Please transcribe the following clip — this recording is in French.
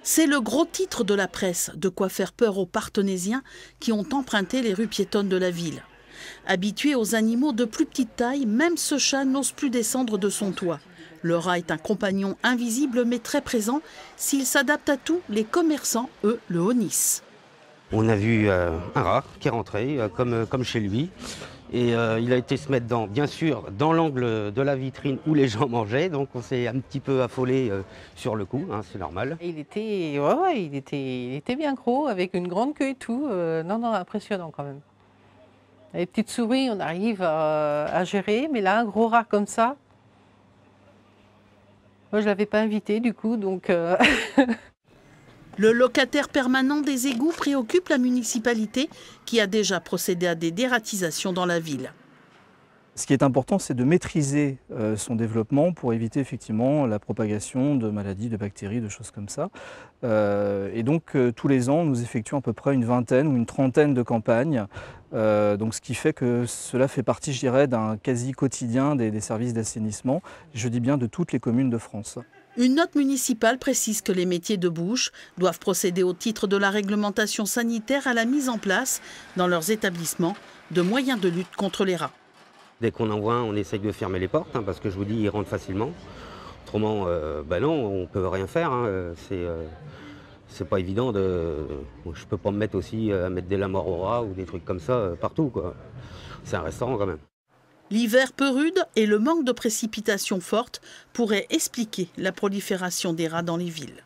C'est le gros titre de la presse, de quoi faire peur aux Partenaisiens qui ont emprunté les rues piétonnes de la ville. Habitué aux animaux de plus petite taille, même ce chat n'ose plus descendre de son toit. Le rat est un compagnon invisible mais très présent. S'il s'adapte à tout, les commerçants, eux, le honnissent. On a vu un rat qui est rentré, comme chez lui. Et il a été se mettre bien sûr, dans l'angle de la vitrine où les gens mangeaient. Donc on s'est un petit peu affolé sur le coup, hein, c'est normal. Il était bien gros, avec une grande queue et tout. Non, impressionnant quand même. Les petites souris, on arrive à gérer, mais là, un gros rat comme ça, moi je ne l'avais pas invité du coup, donc... Le locataire permanent des égouts préoccupe la municipalité qui a déjà procédé à des dératisations dans la ville. Ce qui est important, c'est de maîtriser son développement pour éviter effectivement la propagation de maladies, de bactéries, de choses comme ça. Et donc tous les ans, nous effectuons à peu près une vingtaine ou une trentaine de campagnes. Donc ce qui fait que cela fait partie, je dirais, d'un quasi quotidien des services d'assainissement, je dis bien de toutes les communes de France. Une note municipale précise que les métiers de bouche doivent procéder au titre de la réglementation sanitaire à la mise en place, dans leurs établissements, de moyens de lutte contre les rats. Dès qu'on en voit un, on essaye de fermer les portes, hein, parce que je vous dis, ils rentrent facilement. Autrement, non, on ne peut rien faire. Hein, c'est pas évident de... Je peux pas me mettre aussi à mettre des lames au rat ou des trucs comme ça partout, quoi. C'est un restaurant quand même. L'hiver peu rude et le manque de précipitations fortes pourraient expliquer la prolifération des rats dans les villes.